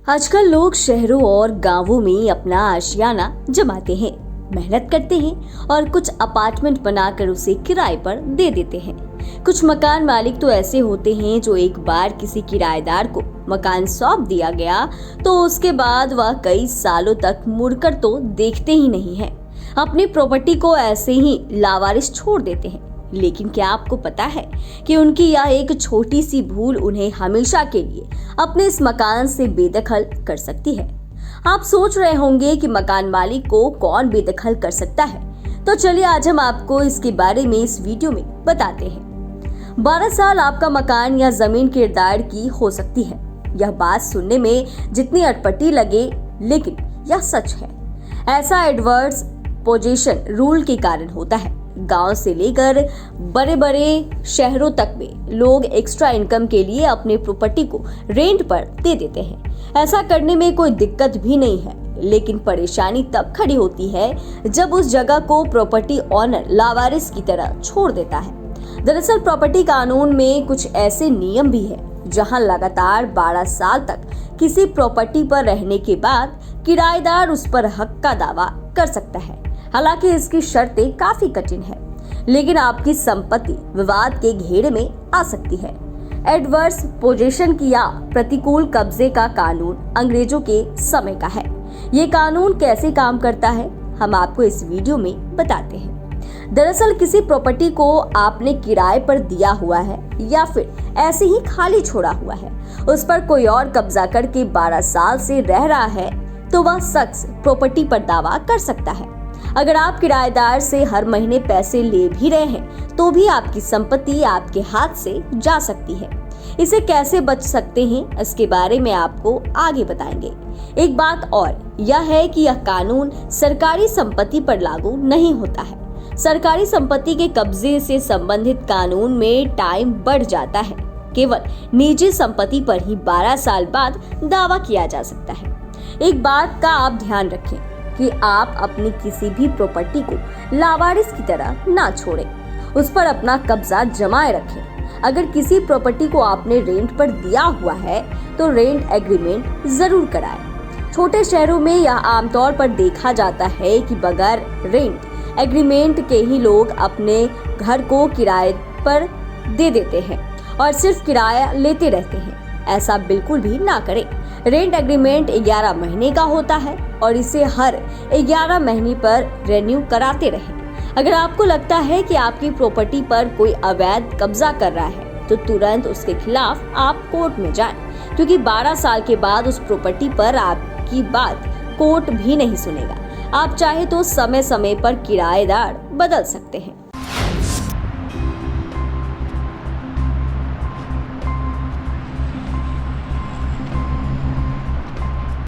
आजकल लोग शहरों और गांवों में अपना आशियाना जमाते हैं, मेहनत करते हैं और कुछ अपार्टमेंट बनाकर उसे किराए पर दे देते हैं। कुछ मकान मालिक तो ऐसे होते हैं जो एक बार किसी किराएदार को मकान सौंप दिया गया तो उसके बाद वह कई सालों तक मुड़कर तो देखते ही नहीं है, अपनी प्रॉपर्टी को ऐसे ही लावारिस छोड़ देते हैं। लेकिन क्या आपको पता है कि उनकी यह एक छोटी सी भूल उन्हें हमेशा के लिए अपने इस मकान से बेदखल कर सकती है। आप सोच रहे होंगे कि मकान मालिक को कौन बेदखल कर सकता है, तो चलिए आज हम आपको इसके बारे में इस वीडियो में बताते हैं। 12 साल आपका मकान या जमीन किराएदार की हो सकती है। यह बात सुनने में जितनी अटपटी लगे, लेकिन यह सच है। ऐसा एडवर्स पोजीशन रूल के कारण होता है। गांव से लेकर बड़े बड़े शहरों तक में लोग एक्स्ट्रा इनकम के लिए अपने प्रॉपर्टी को रेंट पर दे देते हैं। ऐसा करने में कोई दिक्कत भी नहीं है, लेकिन परेशानी तब खड़ी होती है जब उस जगह को प्रॉपर्टी ऑनर लावारिस की तरह छोड़ देता है। दरअसल प्रॉपर्टी कानून में कुछ ऐसे नियम भी है जहां लगातार 12 साल तक किसी प्रॉपर्टी पर रहने के बाद किराएदार उस पर हक का दावा कर सकता है। हालांकि इसकी शर्तें काफी कठिन है, लेकिन आपकी संपत्ति विवाद के घेरे में आ सकती है। एडवर्स पोजीशन की या प्रतिकूल कब्जे का कानून अंग्रेजों के समय का है। ये कानून कैसे काम करता है, हम आपको इस वीडियो में बताते हैं। दरअसल किसी प्रॉपर्टी को आपने किराए पर दिया हुआ है या फिर ऐसे ही खाली छोड़ा हुआ है, उस पर कोई और कब्जा करके 12 साल से रह रहा है, तो वह शख्स प्रॉपर्टी पर दावा कर सकता है। अगर आप किराएदार से हर महीने पैसे ले भी रहे हैं तो भी आपकी संपत्ति आपके हाथ से जा सकती है। इसे कैसे बच सकते हैं, इसके बारे में आपको आगे बताएंगे। एक बात और यह है कि यह कानून सरकारी संपत्ति पर लागू नहीं होता है। सरकारी संपत्ति के कब्जे से संबंधित कानून में टाइम बढ़ जाता है। केवल निजी संपत्ति पर ही 12 साल बाद दावा किया जा सकता है। एक बात का आप ध्यान रखें कि आप अपनी किसी भी प्रॉपर्टी को लावारिस की तरह ना छोड़ें, उस पर अपना कब्जा जमाए रखें। अगर किसी प्रॉपर्टी को आपने रेंट पर दिया हुआ है तो रेंट एग्रीमेंट जरूर कराएं। छोटे शहरों में यह आमतौर पर देखा जाता है कि बगैर रेंट एग्रीमेंट के ही लोग अपने घर को किराए पर दे देते हैं और सिर्फ किराया लेते रहते हैं। ऐसा बिल्कुल भी ना करें। रेंट एग्रीमेंट 11 महीने का होता है और इसे हर 11 महीने पर रेन्यू कराते रहें। अगर आपको लगता है कि आपकी प्रॉपर्टी पर कोई अवैध कब्जा कर रहा है तो तुरंत उसके खिलाफ आप कोर्ट में जाएं, क्योंकि 12 साल के बाद उस प्रॉपर्टी पर आपकी बात कोर्ट भी नहीं सुनेगा। आप चाहे तो समय समय पर किराएदार बदल सकते हैं।